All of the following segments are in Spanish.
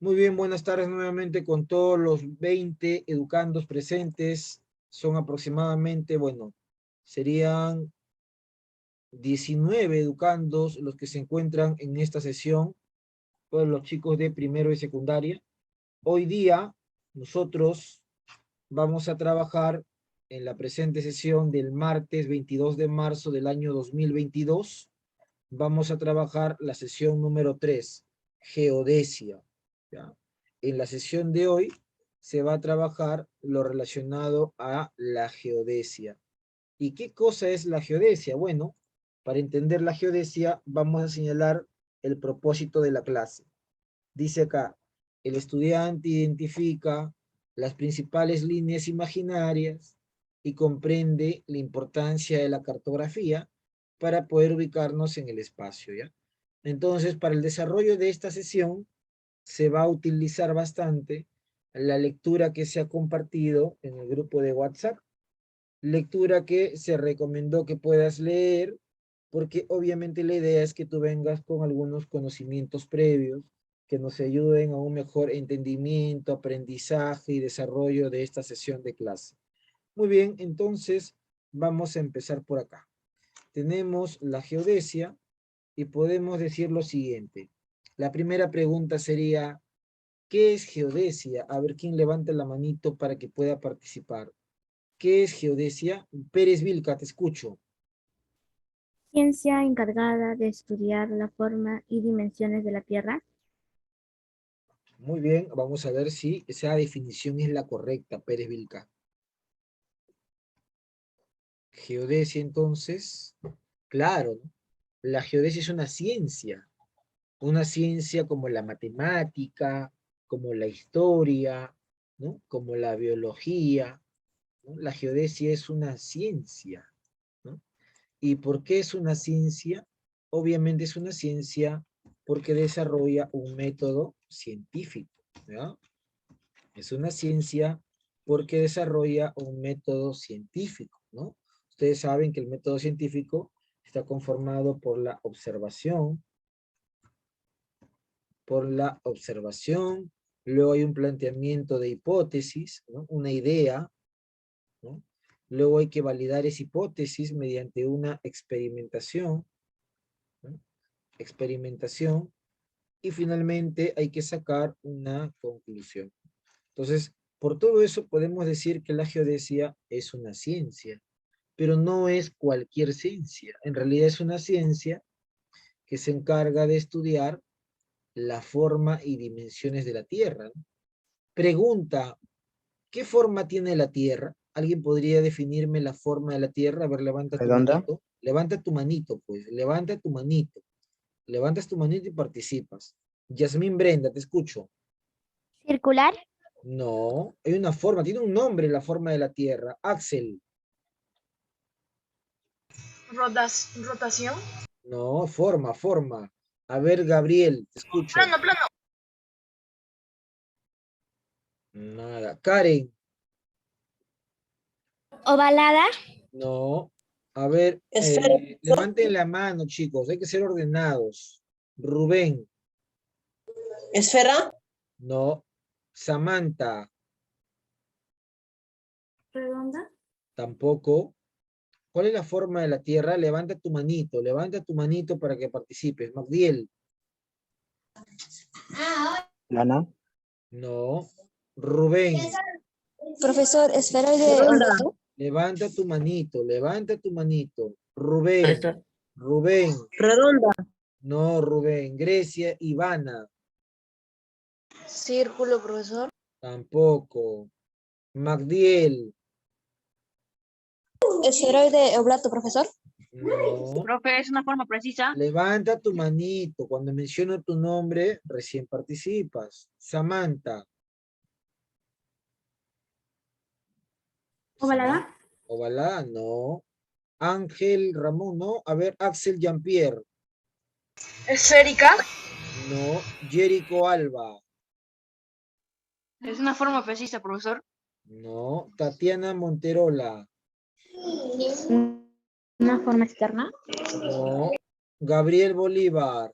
Muy bien, buenas tardes nuevamente con todos los 20 educandos presentes. Son aproximadamente, bueno, serían 19 educandos los que se encuentran en esta sesión, todos los chicos de primero y secundaria. Hoy día nosotros vamos a trabajar en la presente sesión del martes 22 de marzo del año 2022. Vamos a trabajar la sesión número 3, geodesia. ¿Ya? En la sesión de hoy se va a trabajar lo relacionado a la geodesia. ¿Y qué cosa es la geodesia? Bueno, para entender la geodesia vamos a señalar el propósito de la clase. Dice acá, el estudiante identifica las principales líneas imaginarias y comprende la importancia de la cartografía para poder ubicarnos en el espacio, ¿ya? Entonces, para el desarrollo de esta sesión, se va a utilizar bastante la lectura que se ha compartido en el grupo de WhatsApp, lectura que se recomendó que puedas leer, porque obviamente la idea es que tú vengas con algunos conocimientos previos que nos ayuden a un mejor entendimiento, aprendizaje y desarrollo de esta sesión de clase. Muy bien, entonces vamos a empezar por acá. Tenemos la geodesia y podemos decir lo siguiente. La primera pregunta sería, ¿qué es geodesia? A ver quién levanta la manito para que pueda participar. ¿Qué es geodesia? Pérez Vilca, te escucho. Ciencia encargada de estudiar la forma y dimensiones de la Tierra. Muy bien, vamos a ver si esa definición es la correcta, Pérez Vilca. Geodesia, entonces, claro, ¿no? La geodesia es una ciencia como la matemática, como la historia, ¿no? Como la biología, ¿no? La geodesia es una ciencia, ¿no? ¿Y por qué es una ciencia? Obviamente es una ciencia porque desarrolla un método científico, ¿ya? Es una ciencia porque desarrolla un método científico, ¿no? Ustedes saben que el método científico está conformado por la observación, luego hay un planteamiento de hipótesis, ¿no? Una idea, ¿no? Luego hay que validar esa hipótesis mediante una experimentación, ¿no? Experimentación, y finalmente hay que sacar una conclusión. Entonces, por todo eso podemos decir que la geodesia es una ciencia, pero no es cualquier ciencia. En realidad es una ciencia que se encarga de estudiar la forma y dimensiones de la Tierra, ¿no? Pregunta, ¿qué forma tiene la Tierra? ¿Alguien podría definirme la forma de la Tierra? A ver, levanta tu Redonda. manito. Levanta tu manito, pues. Levanta tu manito. Levantas tu manito y participas. Yasmín Brenda, te escucho. Circular. No, hay una forma, tiene un nombre la forma de la Tierra. Axel. Rotación. No, forma. A ver, Gabriel, te escucho. Plano. Nada. Karen. Ovalada. No. A ver, Esfera. levanten la mano, chicos. Hay que ser ordenados. Rubén. Esfera. No. Samantha. Redonda. Tampoco. ¿Cuál es la forma de la Tierra? Levanta tu manito para que participes. Magdiel. Plana. No. Rubén. Profesor, esferoide Redonda. oblongo. Levanta tu manito. Rubén. Redonda. No, Rubén. Grecia, Ivana. Círculo, profesor. Tampoco. Magdiel. Esferoide oblato, profesor. No. Profe, es una forma precisa. Levanta tu manito. Cuando menciono tu nombre, recién participas. Samantha. Ovalada. Ovalada, no. Ángel Ramón, no. A ver, Axel Jean-Pierre. Esférica. No. Jerico Alba. Es una forma precisa, profesor. No. Tatiana Monterola. Una forma externa. No. Gabriel Bolívar.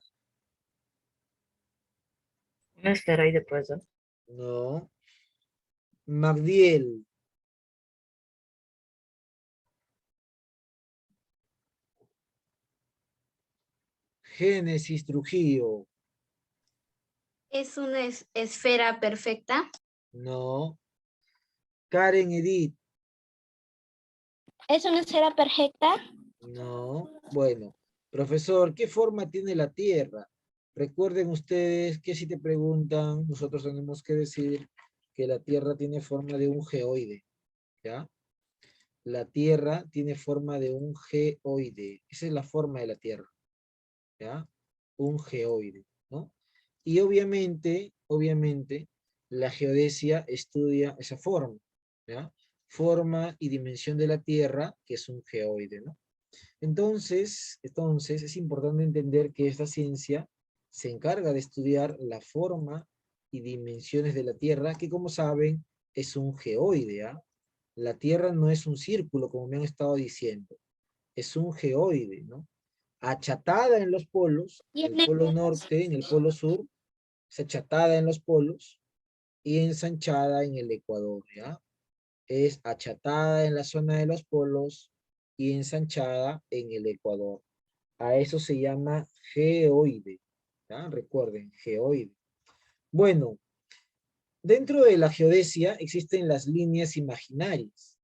Un asteroide, pues, ¿no? No. Magdiel. Génesis Trujillo. ¿Es una esfera perfecta? No. Karen Edith. ¿Es una esfera perfecta? No. Bueno, profesor, ¿qué forma tiene la Tierra? Recuerden ustedes que si te preguntan, nosotros tenemos que decir que la Tierra tiene forma de un geoide, ¿ya? La Tierra tiene forma de un geoide. Esa es la forma de la Tierra, ¿ya? Un geoide, ¿no? Y obviamente, la geodesia estudia esa forma, ¿ya? Forma y dimensión de la Tierra, que es un geoide, ¿no? Entonces es importante entender que esta ciencia se encarga de estudiar la forma y dimensiones de la Tierra, que como saben es un geoide, ¿ah? La Tierra no es un círculo, como me han estado diciendo, es un geoide, ¿no? Achatada en los polos, en el polo norte, en el polo sur, es achatada en los polos y ensanchada en el ecuador, ¿ya? Es achatada en la zona de los polos y ensanchada en el ecuador. A eso se llama geoide, ¿ya? Recuerden, geoide. Bueno, dentro de la geodesia existen las líneas imaginarias.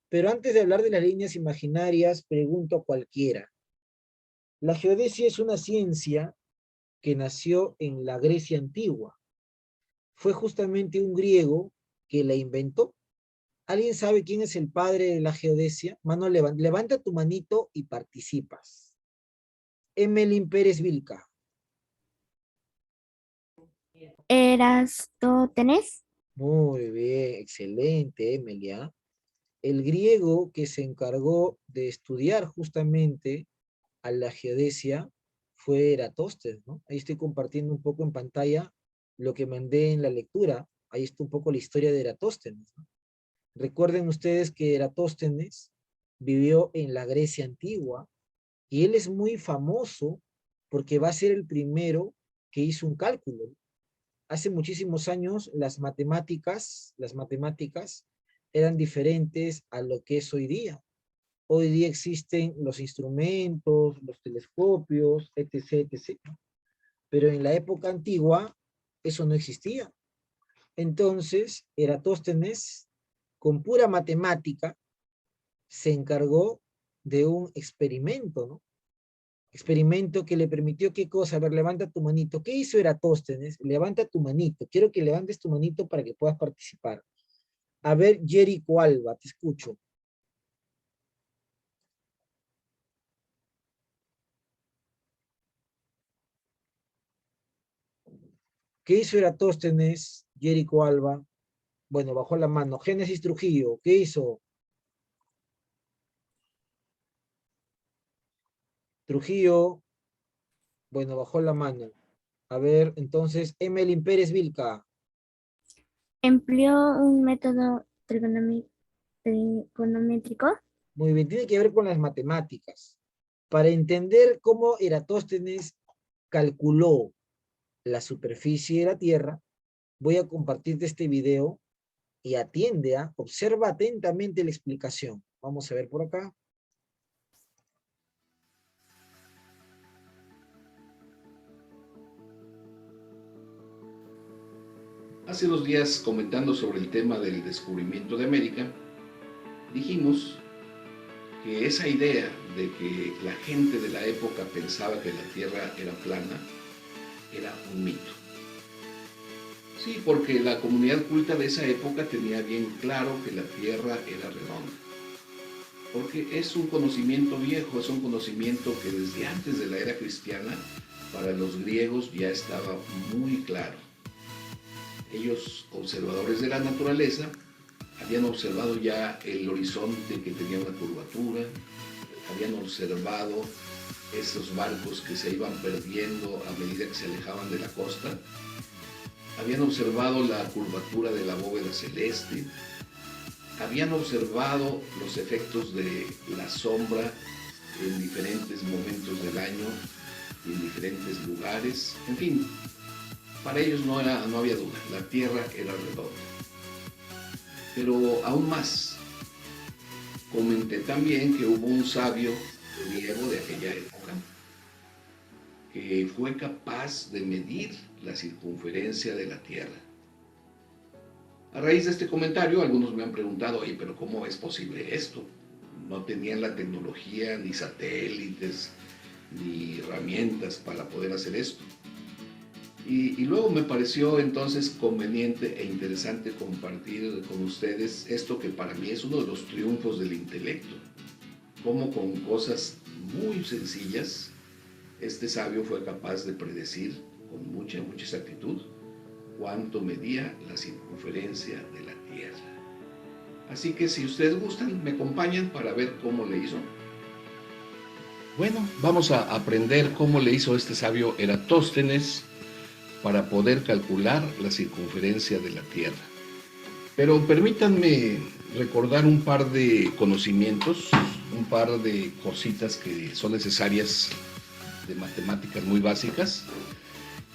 Pero antes de hablar de las líneas imaginarias, pregunto a cualquiera. La geodesia es una ciencia que nació en la Grecia antigua. Fue justamente un griego que la inventó. ¿Alguien sabe quién es el padre de la geodesia? Mano, levanta tu manito y participas. Emelín Pérez Vilca. Eratóstenes. Muy bien, excelente, Emilia. El griego que se encargó de estudiar justamente a la geodesia fue Eratóstenes, ¿no? Ahí estoy compartiendo un poco en pantalla lo que mandé en la lectura. Ahí está un poco la historia de Eratóstenes, ¿no? Recuerden ustedes que Eratóstenes vivió en la Grecia antigua y él es muy famoso porque va a ser el primero que hizo un cálculo. Hace muchísimos años las matemáticas eran diferentes a lo que es hoy día. Hoy día existen los instrumentos, los telescopios, etc., etc. Pero en la época antigua eso no existía. Entonces, Eratóstenes, con pura matemática, se encargó de un experimento, ¿no? Experimento que le permitió, ¿qué cosa? A ver, levanta tu manito. ¿Qué hizo Eratóstenes? Levanta tu manito. Quiero que levantes tu manito para que puedas participar. A ver, Jerico Alba, te escucho. ¿Qué hizo Eratóstenes, Jerico Alba? Bueno, bajó la mano. Génesis Trujillo, ¿qué hizo? Trujillo, bueno, bajó la mano. A ver, entonces, Emelín Pérez Vilca. Empleó un método trigonométrico. Muy bien, tiene que ver con las matemáticas. Para entender cómo Eratóstenes calculó la superficie de la Tierra, voy a compartirte este video y atiende, observa atentamente la explicación. Vamos a ver por acá. Hace 2 días, comentando sobre el tema del descubrimiento de América, dijimos que esa idea de que la gente de la época pensaba que la Tierra era plana era un mito. Sí, porque la comunidad culta de esa época tenía bien claro que la Tierra era redonda. Porque es un conocimiento viejo, es un conocimiento que desde antes de la era cristiana, para los griegos ya estaba muy claro. Ellos, observadores de la naturaleza, habían observado ya el horizonte que tenía una curvatura, habían observado esos barcos que se iban perdiendo a medida que se alejaban de la costa, habían observado la curvatura de la bóveda celeste, habían observado los efectos de la sombra en diferentes momentos del año y en diferentes lugares, en fin. Para ellos no había duda, la Tierra era redonda. Pero aún más, comenté también que hubo un sabio griego de aquella época que fue capaz de medir la circunferencia de la Tierra. A raíz de este comentario, algunos me han preguntado, oye, pero ¿cómo es posible esto? No tenían la tecnología, ni satélites, ni herramientas para poder hacer esto. Y luego me pareció entonces conveniente e interesante compartir con ustedes esto que para mí es uno de los triunfos del intelecto. Cómo con cosas muy sencillas, este sabio fue capaz de predecir con mucha exactitud cuánto medía la circunferencia de la Tierra. Así que si ustedes gustan, me acompañan para ver cómo le hizo. Bueno, vamos a aprender cómo le hizo este sabio Eratóstenes para poder calcular la circunferencia de la Tierra. Pero permítanme recordar un par de conocimientos, un par de cositas que son necesarias de matemáticas muy básicas,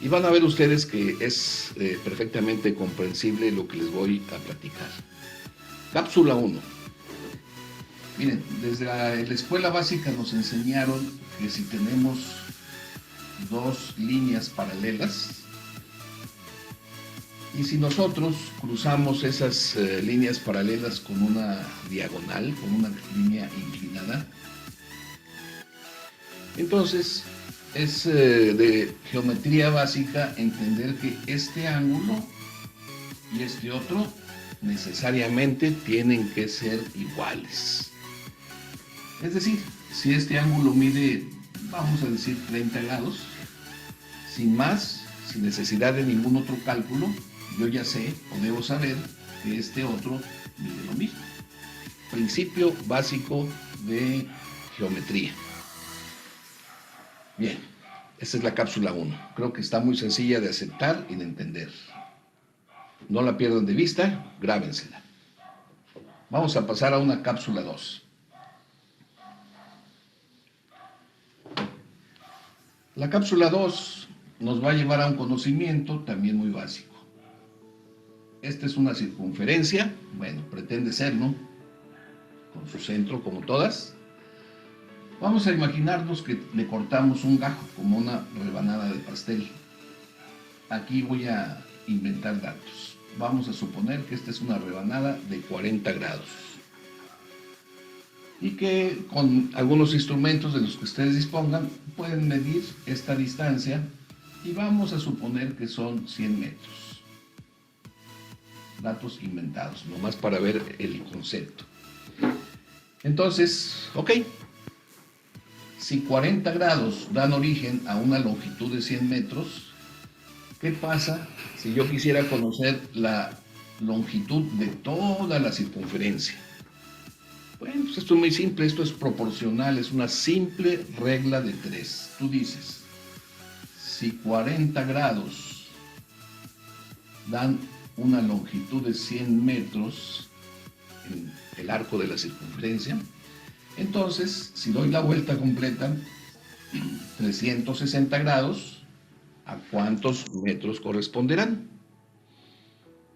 y van a ver ustedes que es perfectamente comprensible lo que les voy a platicar. Cápsula 1. Miren, desde la escuela básica nos enseñaron que si tenemos dos líneas paralelas, y si nosotros cruzamos esas líneas paralelas con una diagonal, con una línea inclinada, entonces es de geometría básica entender que este ángulo y este otro necesariamente tienen que ser iguales. Es decir, si este ángulo mide, vamos a decir, 30 grados, sin más, sin necesidad de ningún otro cálculo, yo ya sé o debo saber que este otro mide lo mismo. Principio básico de geometría. Bien, esta es la cápsula 1. Creo que está muy sencilla de aceptar y de entender. No la pierdan de vista, grábensela. Vamos a pasar a una cápsula 2. La cápsula 2 nos va a llevar a un conocimiento también muy básico. Esta es una circunferencia, bueno, pretende ser, ¿no? Con su centro, como todas. Vamos a imaginarnos que le cortamos un gajo, como una rebanada de pastel. Aquí voy a inventar datos. Vamos a suponer que esta es una rebanada de 40 grados. Y que con algunos instrumentos de los que ustedes dispongan, pueden medir esta distancia y vamos a suponer que son 100 metros. Datos inventados, nomás para ver el concepto. Entonces, ok, si 40 grados dan origen a una longitud de 100 metros, ¿qué pasa si yo quisiera conocer la longitud de toda la circunferencia? Bueno, pues esto es muy simple, esto es proporcional, es una simple regla de 3. Tú dices, si 40 grados dan una longitud de 100 metros en el arco de la circunferencia, entonces, si doy la vuelta completa, 360 grados, ¿a cuántos metros corresponderán?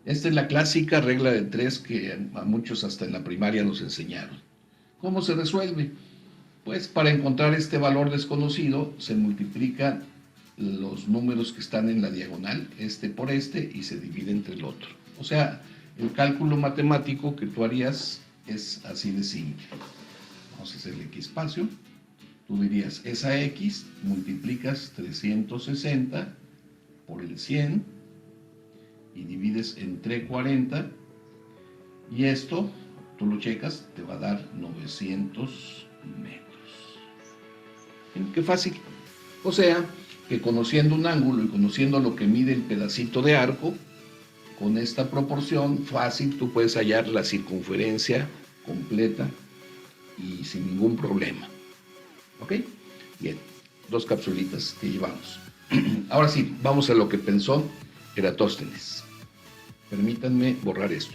Esta es la clásica regla de 3 que a muchos hasta en la primaria nos enseñaron. ¿Cómo se resuelve? Pues para encontrar este valor desconocido se multiplican los números que están en la diagonal, este por este, y se divide entre el otro. O sea, el cálculo matemático que tú harías es así de simple. Vamos a hacer X espacio. Tú dirías, esa X multiplicas 360 por el 100 y divides entre 40, y esto, tú lo checas, te va a dar 900 metros. ¿Qué fácil? O sea, que conociendo un ángulo y conociendo lo que mide el pedacito de arco, con esta proporción fácil tú puedes hallar la circunferencia completa y sin ningún problema. ¿Ok? Bien, 2 capsulitas que llevamos. Ahora sí, vamos a lo que pensó Eratóstenes. Permítanme borrar esto.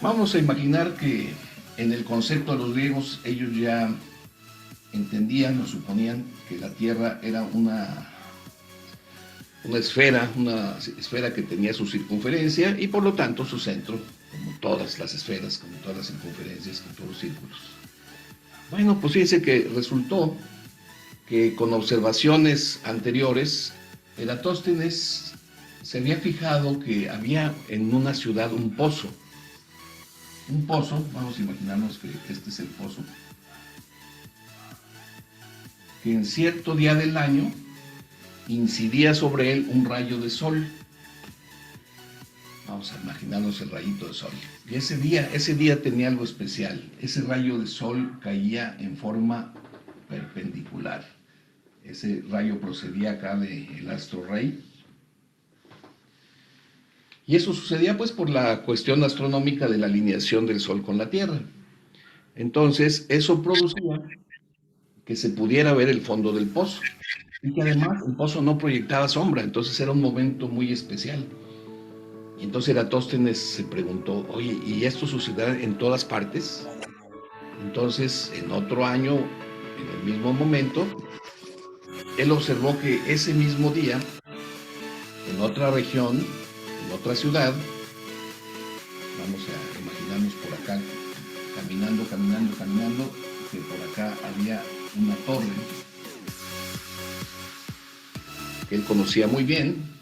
Vamos a imaginar que en el concepto de los griegos ellos ya entendían o suponían que la Tierra era una esfera que tenía su circunferencia y por lo tanto su centro, como todas las esferas, como todas las circunferencias, como todos los círculos. Bueno, pues fíjense que resultó que con observaciones anteriores, Eratóstenes se había fijado que había en una ciudad un pozo. Un pozo, vamos a imaginarnos que este es el pozo, que en cierto día del año incidía sobre él un rayo de sol. Vamos a imaginarnos el rayito de sol. Y ese día tenía algo especial. Ese rayo de sol caía en forma perpendicular. Ese rayo procedía acá del astro rey. Y eso sucedía pues por la cuestión astronómica de la alineación del sol con la Tierra. Entonces, eso producía que se pudiera ver el fondo del pozo. Y que además el pozo no proyectaba sombra, entonces era un momento muy especial. Y entonces Eratóstenes se preguntó, oye, ¿y esto sucederá en todas partes? Entonces, en otro año, en el mismo momento, él observó que ese mismo día, en otra región, en otra ciudad, vamos a imaginarnos por acá, caminando, que por acá había una torre que él conocía muy bien,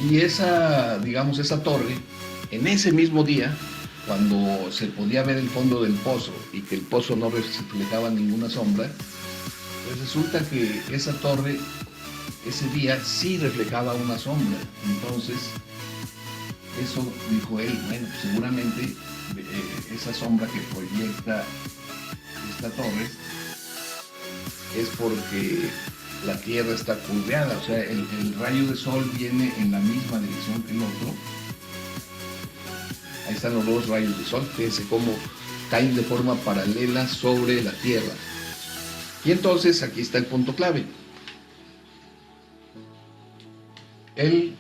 y esa torre, en ese mismo día, cuando se podía ver el fondo del pozo y que el pozo no reflejaba ninguna sombra, pues resulta que esa torre, ese día sí reflejaba una sombra. Entonces, eso dijo él, bueno, seguramente esa sombra que proyecta esta torre es porque la Tierra está curveada, o sea, el rayo de sol viene en la misma dirección que el otro. Ahí están los dos rayos de sol, fíjense cómo caen de forma paralela sobre la Tierra. Y entonces aquí está el punto clave. Él,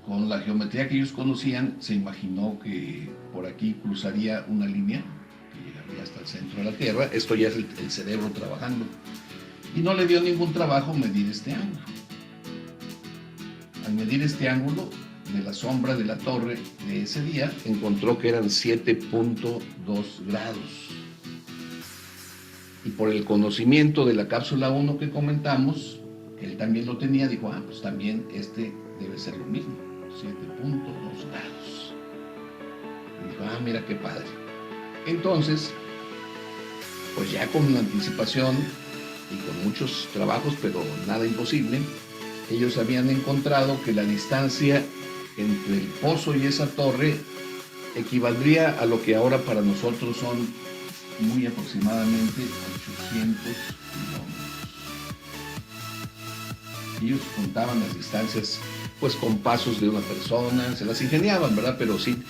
con la geometría que ellos conocían, se imaginó que por aquí cruzaría una línea que llegaría hasta el centro de la Tierra. Esto ya es el cerebro trabajando. Y no le dio ningún trabajo medir este ángulo. Al medir este ángulo de la sombra de la torre de ese día, encontró que eran 7.2 grados. Y por el conocimiento de la cápsula 1 que comentamos, él también lo tenía, dijo, pues también este debe ser lo mismo, 7.2 grados. Y dijo, mira qué padre. Entonces, pues ya con anticipación y con muchos trabajos, pero nada imposible, ellos habían encontrado que la distancia entre el pozo y esa torre equivaldría a lo que ahora para nosotros son muy aproximadamente 800 kilómetros. Ellos contaban las distancias pues con pasos de una persona, se las ingeniaban, ¿verdad? Pero sí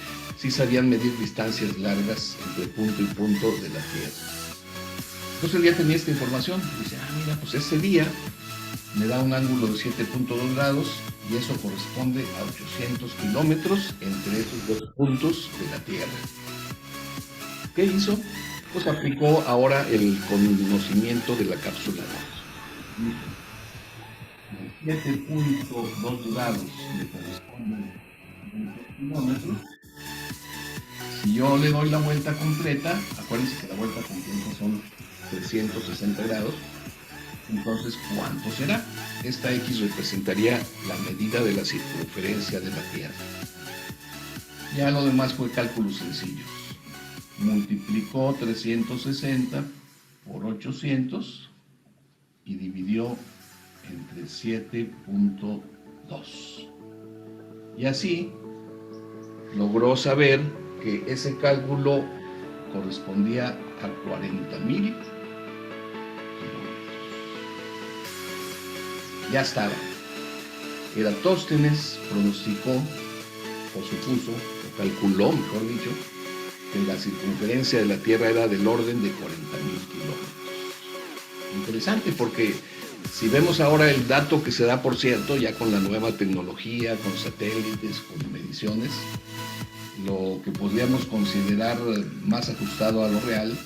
sabían medir distancias largas entre punto y punto de la Tierra. Entonces él ya tenía esta información, dice, mira, pues ese día me da un ángulo de 7.2 grados y eso corresponde a 800 kilómetros entre esos dos puntos de la Tierra. ¿Qué hizo? Pues aplicó ahora el conocimiento de la cápsula 2. 7.2 grados le corresponden a 20 kilómetros. Si yo le doy la vuelta completa, acuérdense que la vuelta completa son 360 grados, entonces, ¿cuánto será? Esta X representaría la medida de la circunferencia de la Tierra. Ya lo demás fue cálculos sencillos. Multiplicó 360 por 800 y dividió entre 7.2. Y así logró saber que ese cálculo correspondía a 40,000 kilómetros. Ya estaba. Eratóstenes pronosticó, o supuso, o calculó, mejor dicho, que la circunferencia de la Tierra era del orden de 40,000 kilómetros. Interesante, porque si vemos ahora el dato que se da, por cierto, ya con la nueva tecnología, con satélites, con mediciones, lo que podríamos considerar más ajustado a lo real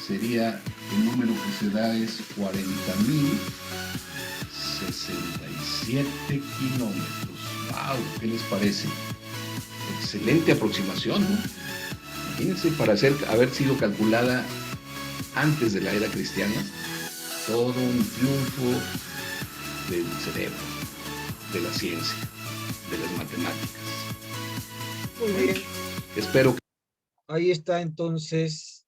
sería el número que se da es 40.067 kilómetros. ¡Wow! ¿Qué les parece? Excelente aproximación, ¿no? Imagínense, para haber sido calculada antes de la era cristiana, todo un triunfo del cerebro, de la ciencia, de las matemáticas. Muy bien. Espero que... Ahí está entonces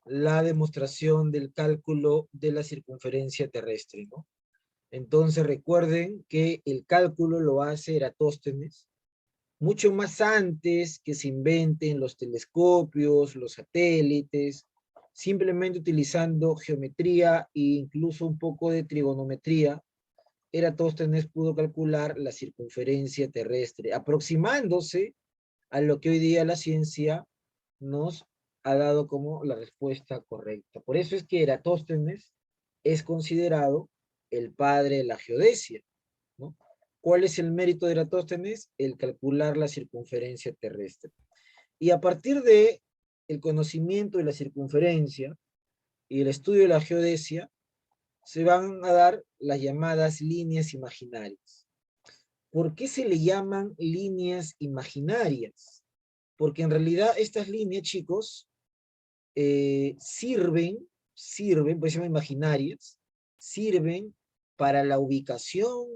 la demostración del cálculo de la circunferencia terrestre, ¿no? Entonces recuerden que el cálculo lo hace Eratóstenes mucho más antes que se inventen los telescopios, los satélites, simplemente utilizando geometría e incluso un poco de trigonometría. Eratóstenes pudo calcular la circunferencia terrestre, aproximándose a lo que hoy día la ciencia nos ha dado como la respuesta correcta. Por eso es que Eratóstenes es considerado el padre de la geodesia, ¿no? ¿Cuál es el mérito de Eratóstenes? El calcular la circunferencia terrestre. Y a partir de el conocimiento de la circunferencia y el estudio de la geodesia, se van a dar las llamadas líneas imaginarias. ¿Por qué se le llaman líneas imaginarias? Porque en realidad estas líneas, chicos, sirven, pues se llaman imaginarias, sirven para la ubicación,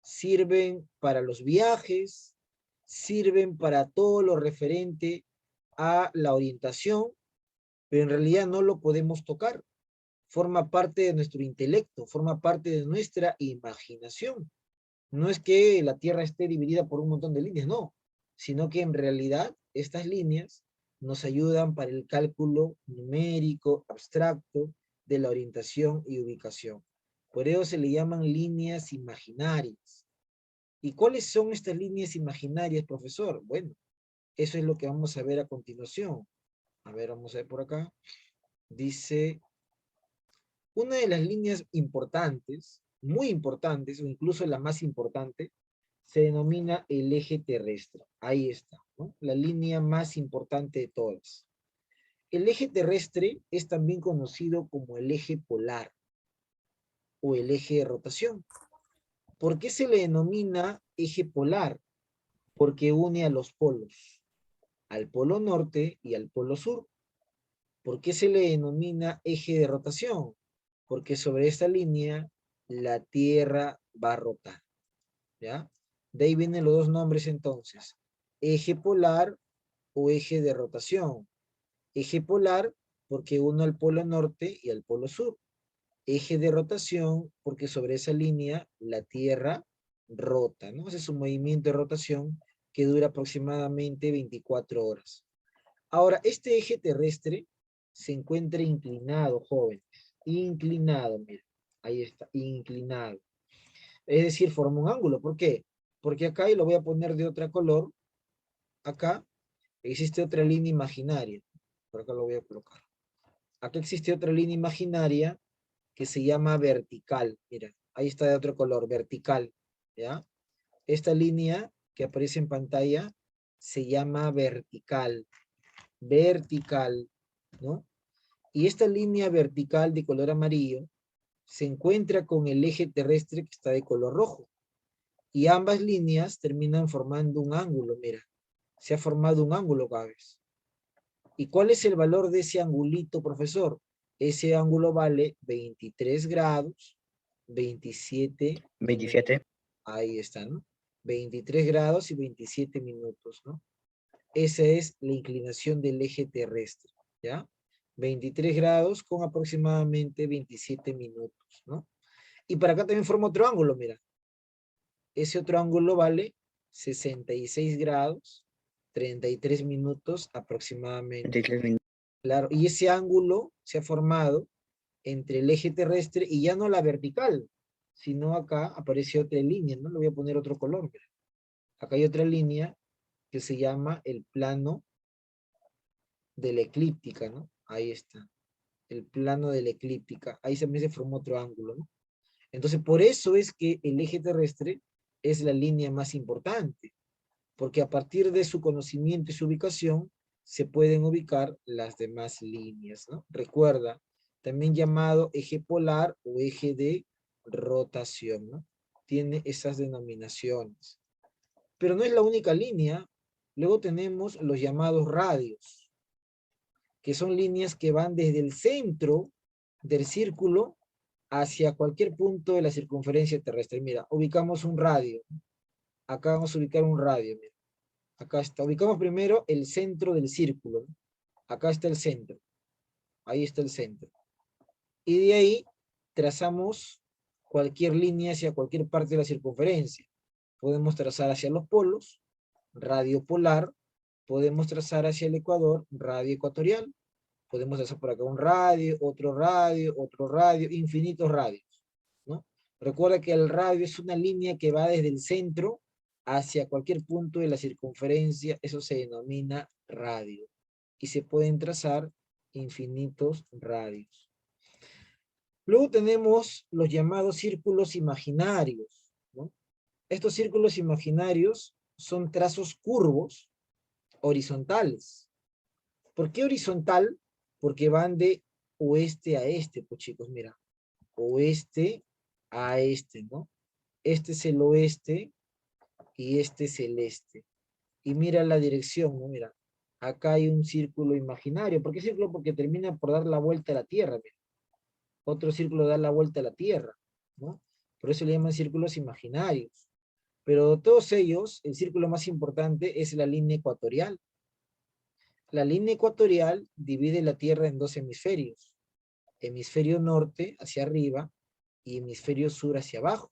sirven para los viajes, sirven para todo lo referente a la orientación, pero en realidad no lo podemos tocar. Forma parte de nuestro intelecto, forma parte de nuestra imaginación. No es que la Tierra esté dividida por un montón de líneas, no, sino que en realidad estas líneas nos ayudan para el cálculo numérico, abstracto, de la orientación y ubicación. Por eso se le llaman líneas imaginarias. ¿Y cuáles son estas líneas imaginarias, profesor? Bueno, eso es lo que vamos a ver a continuación. A ver, vamos a ver por acá. Dice, una de las líneas importantes, muy importantes, o incluso la más importante, se denomina el eje terrestre. Ahí está, ¿no? La línea más importante de todas. El eje terrestre es también conocido como el eje polar o el eje de rotación. ¿Por qué se le denomina eje polar? Porque une a los polos, al polo norte y al polo sur. ¿Por qué se le denomina eje de rotación? Porque sobre esta línea la Tierra va a rotar, ¿ya? De ahí vienen los dos nombres entonces, eje polar o eje de rotación. Eje polar porque une al polo norte y al polo sur. Eje de rotación porque sobre esa línea la Tierra rota, ¿no? Ese es un movimiento de rotación que dura aproximadamente 24 horas. Ahora, este eje terrestre se encuentra inclinado, jóvenes. Inclinado, miren. Ahí está, inclinado. Es decir, forma un ángulo. ¿Por qué? Porque acá, y lo voy a poner de otro color, acá existe otra línea imaginaria. Por acá lo voy a colocar. Acá existe otra línea imaginaria que se llama vertical. Mira, ahí está de otro color, vertical. ¿Ya? Esta línea que aparece en pantalla se llama vertical. Vertical, ¿no? Y esta línea vertical de color amarillo se encuentra con el eje terrestre que está de color rojo. Y ambas líneas terminan formando un ángulo, mira. Se ha formado un ángulo cada vez. ¿Y cuál es el valor de ese angulito, profesor? Ese ángulo vale 23 grados, 27. 27. Ahí está, ¿no? 23 grados y 27 minutos, ¿no? Esa es la inclinación del eje terrestre, ¿ya? 23 grados con aproximadamente 27 minutos, ¿no? Y para acá también forma otro ángulo, mira. Ese otro ángulo vale 66 grados, 33 minutos aproximadamente. 33 minutos. Claro, y ese ángulo se ha formado entre el eje terrestre y ya no la vertical, sino acá aparece otra línea, ¿no? Le voy a poner otro color, mira. Acá hay otra línea que se llama el plano de la eclíptica, ¿no? Ahí está. El plano de la eclíptica. Ahí también se formó otro ángulo, ¿no? Entonces, por eso es que el eje terrestre es la línea más importante. porque a partir de su conocimiento y su ubicación se pueden ubicar las demás líneas, ¿no? Recuerda, también llamado eje polar o eje de rotación, ¿no? Tiene esas denominaciones. Pero no es la única línea. Luego tenemos los llamados radios, que son líneas que van desde el centro del círculo hacia cualquier punto de la circunferencia terrestre. Mira, ubicamos un radio. Acá vamos a ubicar un radio. Mira. Acá está. Ubicamos primero el centro del círculo. Acá está el centro. Ahí está el centro. Y de ahí trazamos cualquier línea hacia cualquier parte de la circunferencia. Podemos trazar hacia los polos, radio polar. Podemos trazar hacia el ecuador, radio ecuatorial. Podemos trazar por acá un radio, otro radio, infinitos radios, ¿no? Recuerda que el radio es una línea que va desde el centro hacia cualquier punto de la circunferencia. Eso se denomina radio. Y se pueden trazar infinitos radios. Luego tenemos los llamados círculos imaginarios, ¿no? Estos círculos imaginarios son trazos curvos horizontales. ¿Por qué horizontal? Porque van de oeste a este, pues chicos, mira. Oeste a este, ¿no? Este es el oeste y este es el este. Y mira la dirección, ¿no? Mira, acá hay un círculo imaginario. ¿Por qué círculo? Porque termina por dar la vuelta a la Tierra, mira. Otro círculo da la vuelta a la Tierra, ¿no? Por eso le llaman círculos imaginarios. Pero de todos ellos, el círculo más importante es la línea ecuatorial. La línea ecuatorial divide la Tierra en dos hemisferios. Hemisferio norte hacia arriba y hemisferio sur hacia abajo.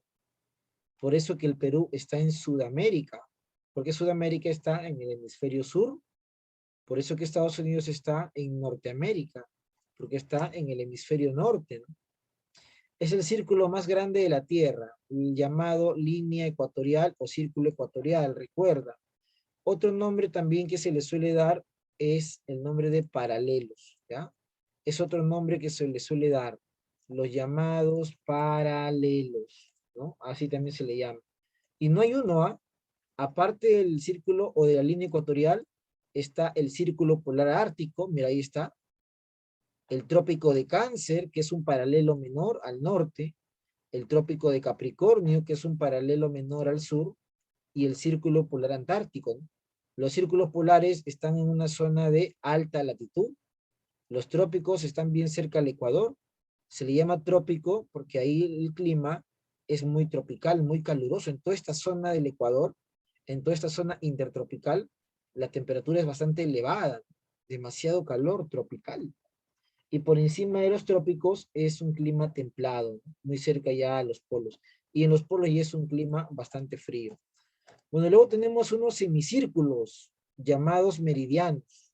Por eso que el Perú está en Sudamérica. Porque Sudamérica está en el hemisferio sur. Por eso que Estados Unidos está en Norteamérica. Porque está en el hemisferio norte, ¿no? Es el círculo más grande de la Tierra, llamado línea ecuatorial o círculo ecuatorial, recuerda. Otro nombre también que se le suele dar es el nombre de paralelos, ¿ya? Es otro nombre que se le suele dar, los llamados paralelos, ¿no? Así también se le llama. Y no hay uno, ¿ah? Aparte del círculo o de la línea ecuatorial, está el círculo polar ártico, mira ahí está. El trópico de Cáncer, que es un paralelo menor al norte, el trópico de Capricornio, que es un paralelo menor al sur, y el círculo polar antártico, ¿no? Los círculos polares están en una zona de alta latitud, los trópicos están bien cerca al Ecuador, se le llama trópico porque ahí el clima es muy tropical, muy caluroso. En toda esta zona del Ecuador, en toda esta zona intertropical, la temperatura es bastante elevada, demasiado calor tropical. Y por encima de los trópicos es un clima templado, muy cerca ya a los polos. Y en los polos ya es un clima bastante frío. Bueno, luego tenemos unos semicírculos llamados meridianos.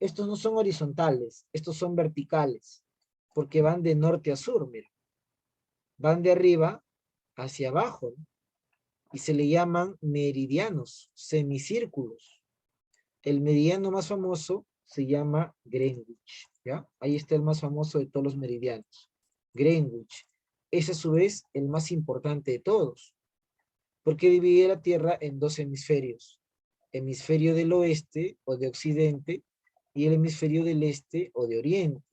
Estos no son horizontales, estos son verticales, porque van de norte a sur, mira. Van de arriba hacia abajo, ¿no? Y se le llaman meridianos, semicírculos. El meridiano más famoso se llama Greenwich, ¿ya? Ahí está el más famoso de todos los meridianos, Greenwich. Es a su vez el más importante de todos, porque divide la Tierra en dos hemisferios, hemisferio del oeste o de occidente y el hemisferio del este o de oriente,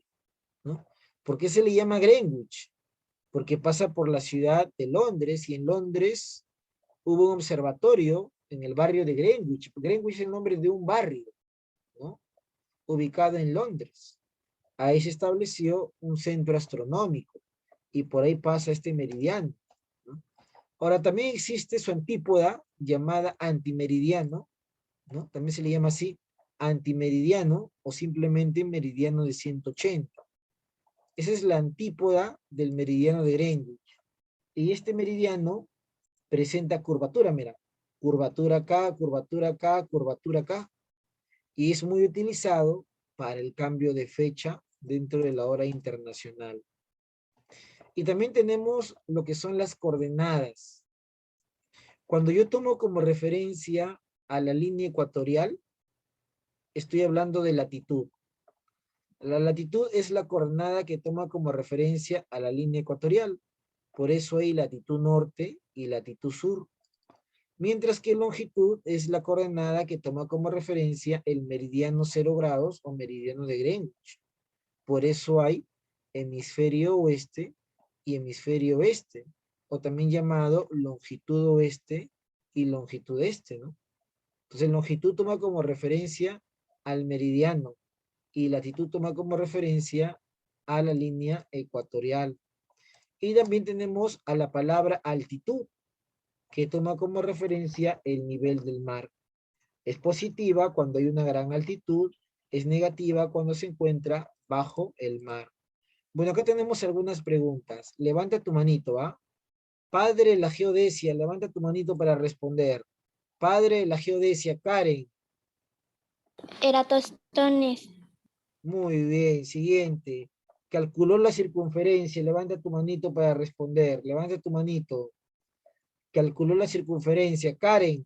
¿no? ¿Por qué se le llama Greenwich? Porque pasa por la ciudad de Londres y en Londres hubo un observatorio en el barrio de Greenwich. Greenwich es el nombre de un barrio, ¿no? Ubicado en Londres. Ahí se estableció un centro astronómico y por ahí pasa este meridiano, ¿no? Ahora también existe su antípoda llamada antimeridiano, ¿no? También se le llama así, antimeridiano o simplemente meridiano de 180. Esa es la antípoda del meridiano de Greenwich. Y este meridiano presenta curvatura, mira, curvatura acá, curvatura acá, curvatura acá. Y es muy utilizado para el cambio de fecha dentro de la hora internacional. Y también tenemos lo que son las coordenadas. Cuando yo tomo como referencia a la línea ecuatorial, estoy hablando de latitud. La latitud es la coordenada que toma como referencia a la línea ecuatorial. Por eso hay latitud norte y latitud sur. Mientras que longitud es la coordenada que toma como referencia el meridiano 0 grados o meridiano de Greenwich. Por eso hay hemisferio oeste y hemisferio este, o también llamado longitud oeste y longitud este, ¿no? Entonces, longitud toma como referencia al meridiano y latitud toma como referencia a la línea ecuatorial. Y también tenemos a la palabra altitud, que toma como referencia el nivel del mar. Es positiva cuando hay una gran altitud, es negativa cuando se encuentra bajo el mar. Bueno, acá tenemos algunas preguntas. Levanta tu manito, ¿ah? Padre de la geodesia, levanta tu manito para responder. Padre de la geodesia, Karen. Eratosthenes. Muy bien, siguiente. Calculó la circunferencia, levanta tu manito para responder. Levanta tu manito. Calculó la circunferencia. Karen.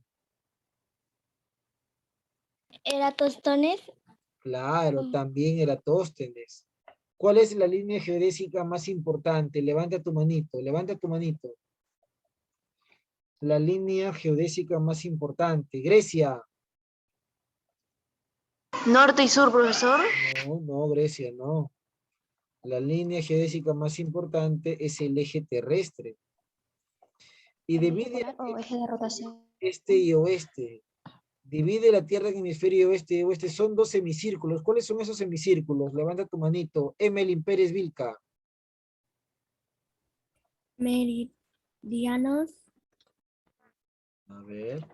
Eratosthenes. Claro, también Eratóstenes. ¿Cuál es la línea geodésica más importante? Levanta tu manito, levanta tu manito. La línea geodésica más importante. Grecia. Norte y sur, profesor. No, Grecia, no. La línea geodésica más importante es el eje terrestre. Y divide O eje de rotación. este y oeste. Divide la Tierra en hemisferio oeste y oeste. Son 2 semicírculos. ¿Cuáles son esos semicírculos? Levanta tu manito. Emelín Pérez Vilca. Meridianos. A ver.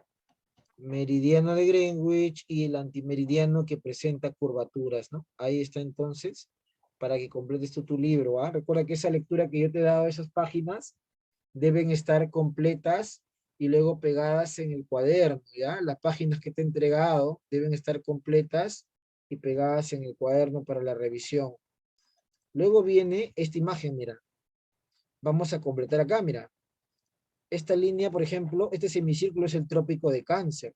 Meridiano de Greenwich y el antimeridiano que presenta curvaturas, ¿no? Ahí está entonces, para que completes tú tu libro, ¿ah? Recuerda que esa lectura que yo te he dado, esas páginas, deben estar completas y luego pegadas en el cuaderno, ¿ya? Las páginas que te he entregado deben estar completas y pegadas en el cuaderno para la revisión. Luego viene esta imagen, mira. Vamos a completar acá, mira. Esta línea, por ejemplo, este semicírculo es el trópico de Cáncer.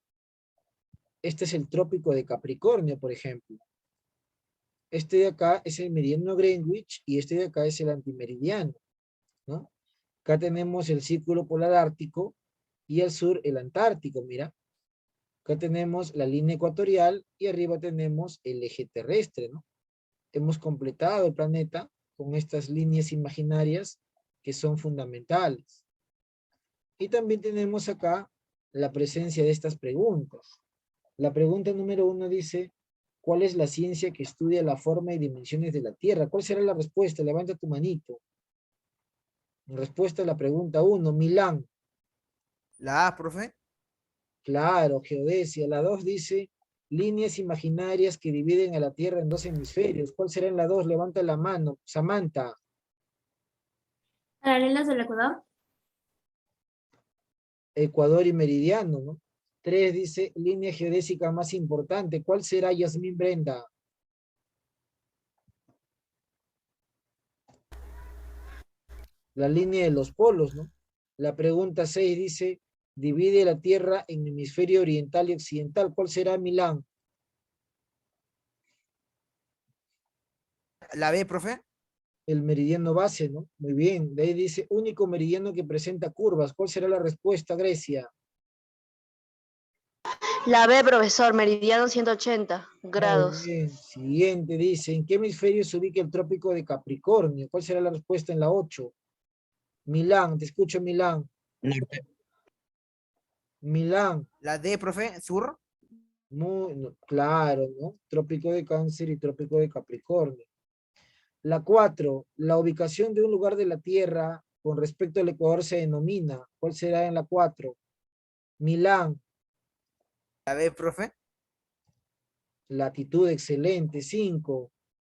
Este es el trópico de Capricornio, por ejemplo. Este de acá es el meridiano Greenwich y este de acá es el antimeridiano, ¿no? Acá tenemos el círculo polar ártico y al sur el antártico, mira. Acá tenemos la línea ecuatorial y arriba tenemos el eje terrestre, ¿no? Hemos completado el planeta con estas líneas imaginarias que son fundamentales. Y también tenemos acá la presencia de estas preguntas. La pregunta número 1 dice, ¿cuál es la ciencia que estudia la forma y dimensiones de la Tierra? ¿Cuál será la respuesta? Levanta tu manito. Respuesta a la pregunta 1, Milán. La A, profe. Claro, geodesia. La 2 dice, líneas imaginarias que dividen a la Tierra en 2 hemisferios. ¿Cuál será en la 2? Levanta la mano. Samantha. Paralelas del Ecuador. Ecuador y meridiano, ¿no? 3 dice, línea geodésica más importante. ¿Cuál será, Yasmín Brenda? La línea de los polos, ¿no? La pregunta 6 dice, divide la Tierra en hemisferio oriental y occidental. ¿Cuál será, Milán? La B, profe. El meridiano base, ¿no? Muy bien. De ahí dice, único meridiano que presenta curvas. ¿Cuál será la respuesta, Grecia? La B, profesor, meridiano 180 Muy grados. bien. Siguiente dice, ¿en qué hemisferio se ubica el trópico de Capricornio? ¿Cuál será la respuesta en la 8? Milán, te escucho, Milán. Norte. Milán, La D, profe. Sur. muy claro, ¿no? Trópico de Cáncer y trópico de Capricornio. La 4, la ubicación de un lugar de la Tierra con respecto al Ecuador se denomina. ¿Cuál será en la 4? Milán, La B, profe. latitud, excelente. 5,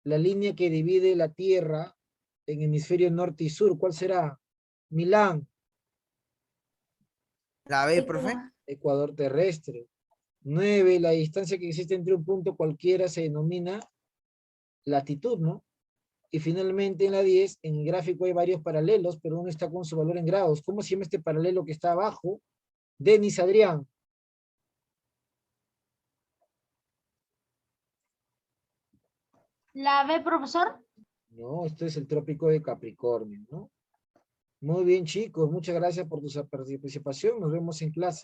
la línea que divide la Tierra en hemisferio norte y sur. ¿Cuál será? Milán, La B, profe. Ecuador terrestre. 9, la distancia que existe entre un punto cualquiera se denomina latitud, ¿no? Y finalmente en la 10, en el gráfico hay varios paralelos, pero uno está con su valor en grados. ¿Cómo se llama este paralelo que está abajo? Denis Adrián. La B, profesor. No, este es el trópico de Capricornio, ¿no? Muy bien, chicos. Muchas gracias por tu participación. Nos vemos en clase.